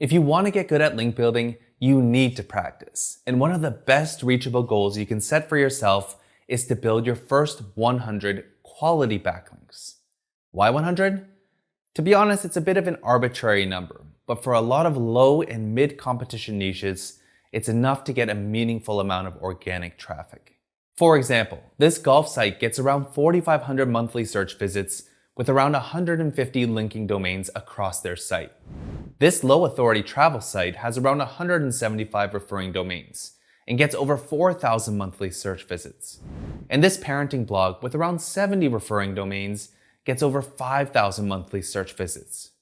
If you want to get good at link building, you need to practice. And one of the best reachable goals you can set for yourself is to build your first 100 quality backlinks. Why 100? To be honest, it's a bit of an arbitrary number, but for a lot of low and mid competition niches, it's enough to get a meaningful amount of organic traffic. For example, this golf site gets around 4,500 monthly search visits with around 150 linking domains across their site. This low authority travel site has around 175 referring domains and gets over 4,000 monthly search visits. And this parenting blog with around 70 referring domains gets over 5,000 monthly search visits.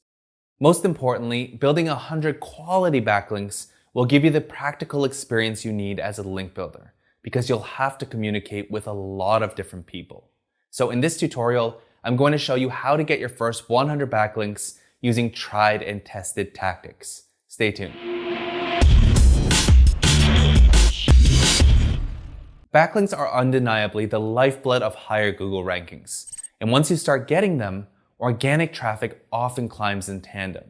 Most importantly, building 100 quality backlinks will give you the practical experience you need as a link builder, because you'll have to communicate with a lot of different people. So in this tutorial, I'm going to show you how to get your first 100 backlinks using tried and tested tactics. Stay tuned. Backlinks are undeniably the lifeblood of higher Google rankings. And once you start getting them, organic traffic often climbs in tandem.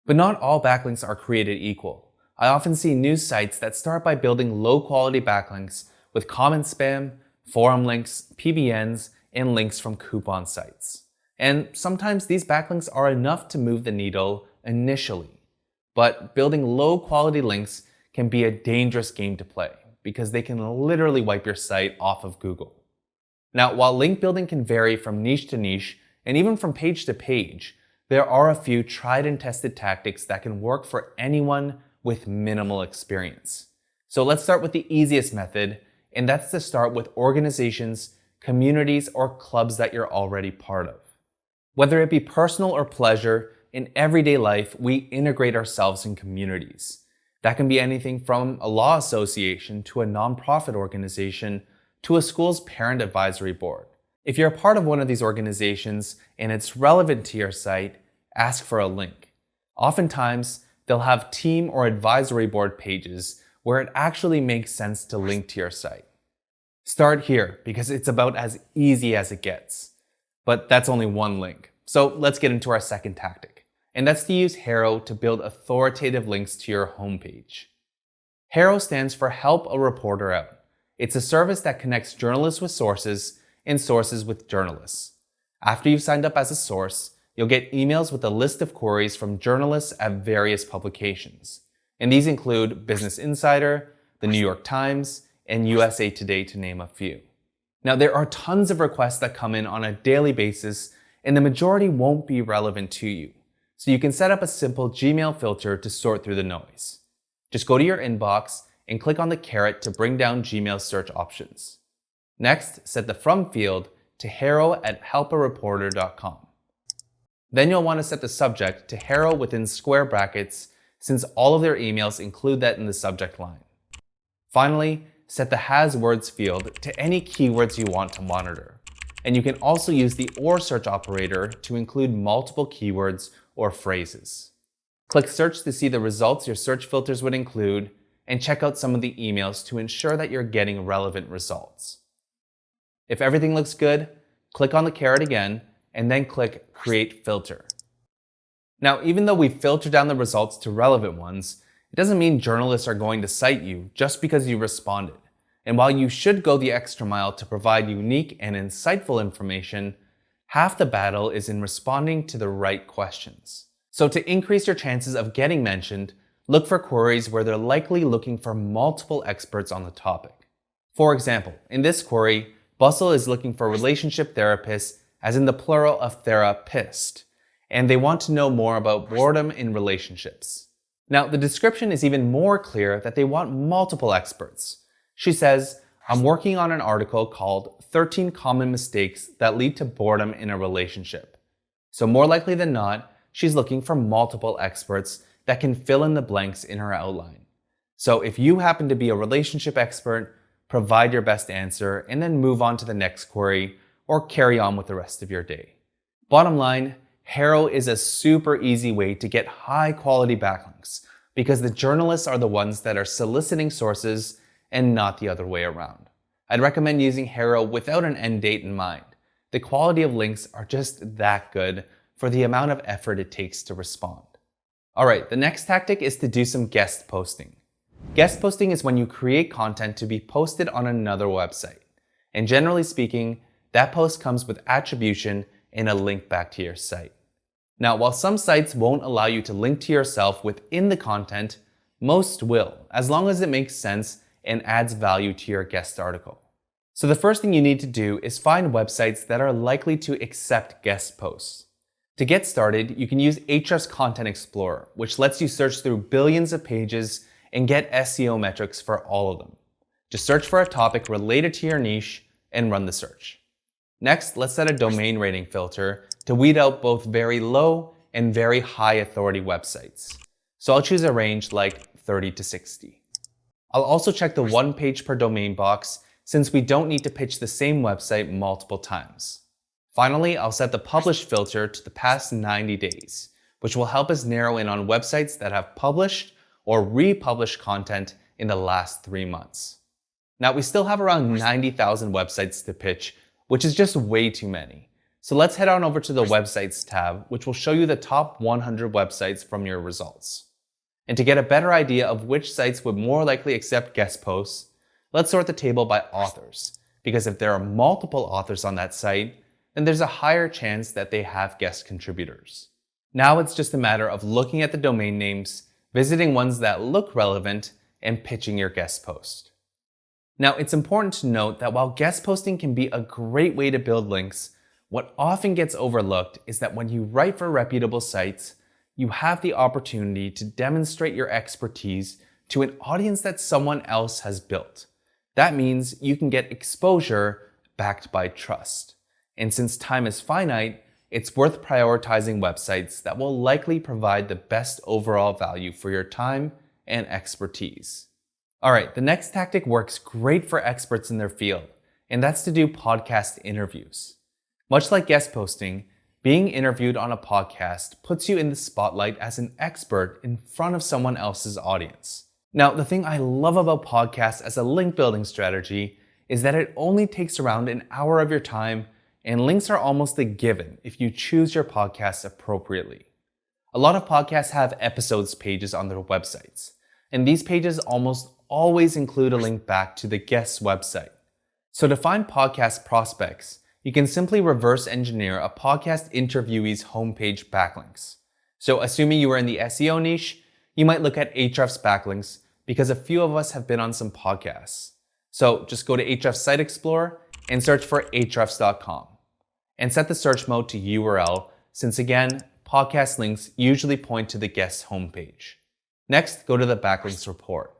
But not all backlinks are created equal. I often see news sites that start by building low-quality backlinks with comment spam, forum links, PBNs, and links from coupon sites. And sometimes these backlinks are enough to move the needle initially. But building low-quality links can be a dangerous game to play because they can literally wipe your site off of Google. Now, while link building can vary from niche to niche and even from page to page, there are a few tried and tested tactics that can work for anyone with minimal experience. So let's start with the easiest method, and that's to start with organizations, communities, or clubs that you're already part of. Whether it be personal or pleasure, in everyday life, we integrate ourselves in communities. That can be anything from a law association to a nonprofit organization to a school's parent advisory board. If you're a part of one of these organizations and it's relevant to your site, ask for a link. Oftentimes, they'll have team or advisory board pages where it actually makes sense to link to your site. Start here because it's about as easy as it gets. But that's only one link. So let's get into our second tactic. And that's to use Haro to build authoritative links to your homepage. Haro stands for Help a Reporter Out. It's a service that connects journalists with sources and sources with journalists. After you've signed up as a source, you'll get emails with a list of queries from journalists at various publications. And these include Business Insider, the New York Times, and USA Today, to name a few. Now, there are tons of requests that come in on a daily basis, and the majority won't be relevant to you. So you can set up a simple Gmail filter to sort through the noise. Just go to your inbox and click on the caret to bring down Gmail search options. Next, set the from field to haro@helpareporter.com. Then you'll want to set the subject to Haro within square brackets, since all of their emails include that in the subject line. Finally, set the has words field to any keywords you want to monitor. And you can also use the or search operator to include multiple keywords or phrases. Click search to see the results your search filters would include, and check out some of the emails to ensure that you're getting relevant results. If everything looks good, click on the caret again, and then click Create Filter. Now, even though we filter down the results to relevant ones, it doesn't mean journalists are going to cite you just because you responded. And while you should go the extra mile to provide unique and insightful information, half the battle is in responding to the right questions. So to increase your chances of getting mentioned, look for queries where they're likely looking for multiple experts on the topic. For example, in this query, Bustle is looking for relationship therapists, as in the plural of therapist, and they want to know more about boredom in relationships. Now, the description is even more clear that they want multiple experts. She says, I'm working on an article called 13 Common Mistakes That Lead to Boredom in a Relationship. So more likely than not, she's looking for multiple experts that can fill in the blanks in her outline. So if you happen to be a relationship expert, provide your best answer and then move on to the next query or carry on with the rest of your day. Bottom line, Haro is a super easy way to get high quality backlinks because the journalists are the ones that are soliciting sources and not the other way around. I'd recommend using Haro without an end date in mind. The quality of links are just that good for the amount of effort it takes to respond. Alright, the next tactic is to do some guest posting. Guest posting is when you create content to be posted on another website. And generally speaking, that post comes with attribution and a link back to your site. Now, while some sites won't allow you to link to yourself within the content, most will, as long as it makes sense and adds value to your guest article. So the first thing you need to do is find websites that are likely to accept guest posts. To get started, you can use Ahrefs Content Explorer, which lets you search through billions of pages and get SEO metrics for all of them. Just search for a topic related to your niche and run the search. Next, let's set a domain rating filter to weed out both very low and very high authority websites. So I'll choose a range like 30 to 60. I'll also check the one page per domain box since we don't need to pitch the same website multiple times. Finally, I'll set the publish filter to the past 90 days, which will help us narrow in on websites that have published or republished content in the last 3 months. Now, we still have around 90,000 websites to pitch, which is just way too many. So let's head on over to the Websites tab, which will show you the top 100 websites from your results. And to get a better idea of which sites would more likely accept guest posts, let's sort the table by authors, because if there are multiple authors on that site, then there's a higher chance that they have guest contributors. Now it's just a matter of looking at the domain names, visiting ones that look relevant, and pitching your guest post. Now, it's important to note that while guest posting can be a great way to build links, what often gets overlooked is that when you write for reputable sites, you have the opportunity to demonstrate your expertise to an audience that someone else has built. That means you can get exposure backed by trust. And since time is finite, it's worth prioritizing websites that will likely provide the best overall value for your time and expertise. Alright, the next tactic works great for experts in their field, and that's to do podcast interviews. Much like guest posting, being interviewed on a podcast puts you in the spotlight as an expert in front of someone else's audience. Now, the thing I love about podcasts as a link building strategy is that it only takes around an hour of your time, and links are almost a given if you choose your podcast appropriately. A lot of podcasts have episodes pages on their websites, and these pages almost always include a link back to the guest's website. So to find podcast prospects, you can simply reverse engineer a podcast interviewee's homepage backlinks. So assuming you are in the SEO niche, you might look at Ahrefs Backlinks because a few of us have been on some podcasts. So just go to Ahrefs Site Explorer and search for ahrefs.com and set the search mode to URL since again, podcast links usually point to the guest's homepage. Next, go to the backlinks report.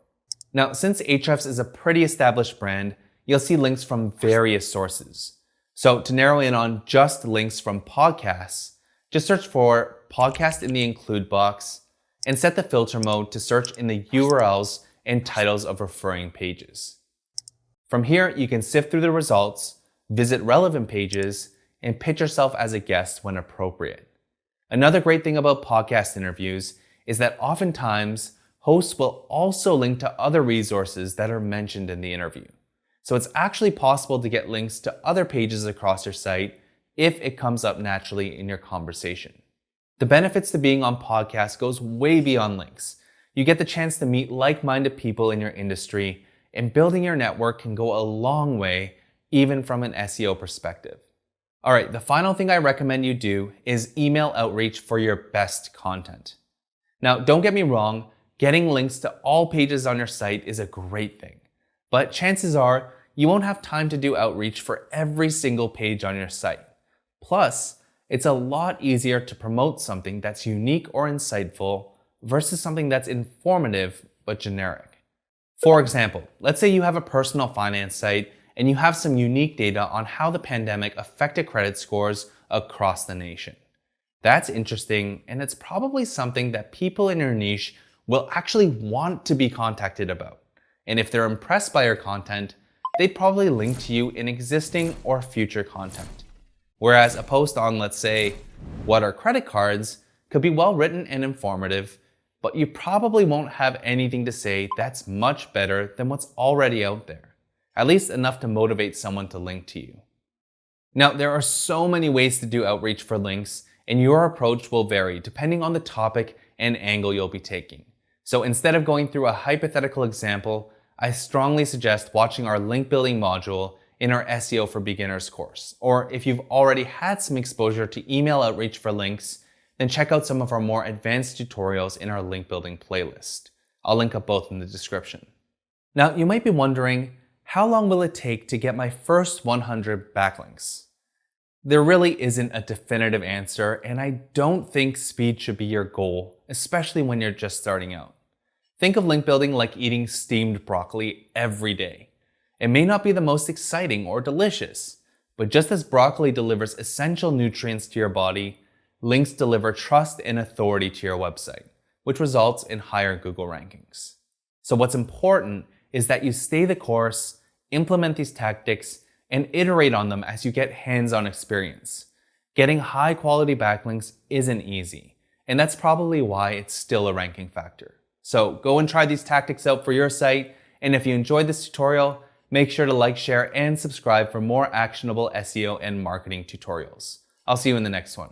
Now, since Ahrefs is a pretty established brand, you'll see links from various sources. So to narrow in on just links from podcasts, just search for podcast in the include box and set the filter mode to search in the URLs and titles of referring pages. From here, you can sift through the results, visit relevant pages, and pitch yourself as a guest when appropriate. Another great thing about podcast interviews is that oftentimes, hosts will also link to other resources that are mentioned in the interview. So it's actually possible to get links to other pages across your site if it comes up naturally in your conversation. The benefits to being on podcasts goes way beyond links. You get the chance to meet like-minded people in your industry, and building your network can go a long way, even from an SEO perspective. Alright, the final thing I recommend you do is email outreach for your best content. Now, don't get me wrong, getting links to all pages on your site is a great thing, but chances are you won't have time to do outreach for every single page on your site. Plus, it's a lot easier to promote something that's unique or insightful versus something that's informative but generic. For example, let's say you have a personal finance site and you have some unique data on how the pandemic affected credit scores across the nation. That's interesting, and it's probably something that people in your niche will actually want to be contacted about. And if they're impressed by your content, they'd probably link to you in existing or future content. Whereas a post on, let's say, what are credit cards could be well written and informative, but you probably won't have anything to say that's much better than what's already out there. At least enough to motivate someone to link to you. Now, there are so many ways to do outreach for links, and your approach will vary depending on the topic and angle you'll be taking. So instead of going through a hypothetical example, I strongly suggest watching our link building module in our SEO for Beginners course. Or if you've already had some exposure to email outreach for links, then check out some of our more advanced tutorials in our link building playlist. I'll link up both in the description. Now, you might be wondering, how long will it take to get my first 100 backlinks? There really isn't a definitive answer, and I don't think speed should be your goal, especially when you're just starting out. Think of link building like eating steamed broccoli every day. It may not be the most exciting or delicious, but just as broccoli delivers essential nutrients to your body, links deliver trust and authority to your website, which results in higher Google rankings. So what's important is that you stay the course, implement these tactics, and iterate on them as you get hands-on experience. Getting high-quality backlinks isn't easy, and that's probably why it's still a ranking factor. So go and try these tactics out for your site, and if you enjoyed this tutorial, make sure to like, share, and subscribe for more actionable SEO and marketing tutorials. I'll see you in the next one.